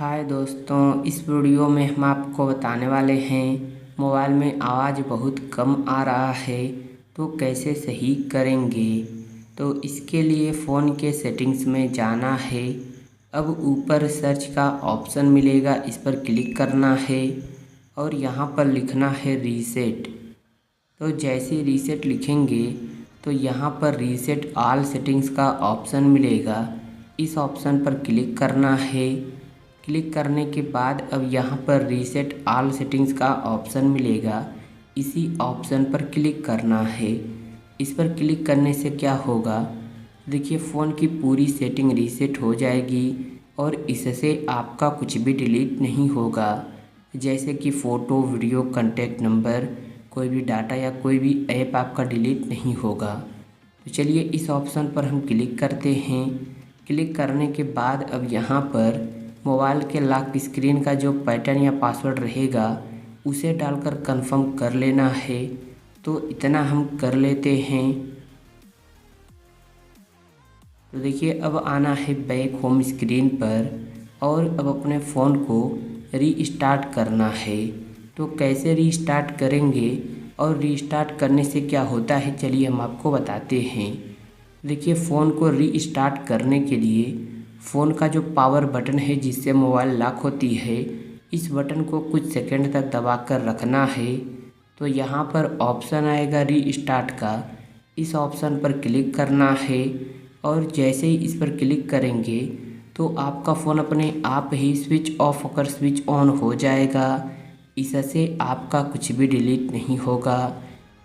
हाय दोस्तों, इस वीडियो में हम आपको बताने वाले हैं मोबाइल में आवाज़ बहुत कम आ रहा है तो कैसे सही करेंगे। तो इसके लिए फ़ोन के सेटिंग्स में जाना है। अब ऊपर सर्च का ऑप्शन मिलेगा, इस पर क्लिक करना है और यहाँ पर लिखना है रीसेट। तो जैसे रीसेट लिखेंगे तो यहाँ पर रीसेट ऑल सेटिंग्स का ऑप्शन मिलेगा, इस ऑप्शन पर क्लिक करना है। क्लिक करने के बाद अब यहाँ पर रीसेट ऑल सेटिंग्स का ऑप्शन मिलेगा, इसी ऑप्शन पर क्लिक करना है। इस पर क्लिक करने से क्या होगा, देखिए फ़ोन की पूरी सेटिंग रीसेट हो जाएगी और इससे आपका कुछ भी डिलीट नहीं होगा, जैसे कि फ़ोटो, वीडियो, कॉन्टैक्ट नंबर, कोई भी डाटा या कोई भी ऐप आपका डिलीट नहीं होगा। तो चलिए इस ऑप्शन पर हम क्लिक करते हैं। क्लिक करने के बाद अब यहाँ पर मोबाइल के लॉक स्क्रीन का जो पैटर्न या पासवर्ड रहेगा उसे डालकर कंफर्म कर लेना है। तो इतना हम कर लेते हैं। तो देखिए अब आना है बैक होम स्क्रीन पर और अब अपने फ़ोन को रीस्टार्ट करना है। तो कैसे रीस्टार्ट करेंगे और रीस्टार्ट करने से क्या होता है, चलिए हम आपको बताते हैं। देखिए फ़ोन को रीस्टार्ट करने के लिए फ़ोन का जो पावर बटन है जिससे मोबाइल लॉक होती है, इस बटन को कुछ सेकंड तक दबाकर रखना है। तो यहाँ पर ऑप्शन आएगा रीस्टार्ट का, इस ऑप्शन पर क्लिक करना है और जैसे ही इस पर क्लिक करेंगे तो आपका फ़ोन अपने आप ही स्विच ऑफ होकर स्विच ऑन हो जाएगा। इससे आपका कुछ भी डिलीट नहीं होगा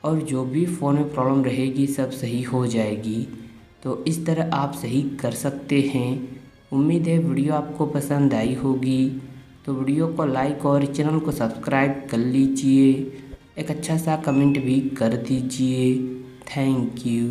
और जो भी फ़ोन में प्रॉब्लम रहेगी सब सही हो जाएगी। तो इस तरह आप सही कर सकते हैं। उम्मीद है वीडियो आपको पसंद आई होगी। तो वीडियो को लाइक और चैनल को सब्सक्राइब कर लीजिए। एक अच्छा सा कमेंट भी कर दीजिए। Thank you.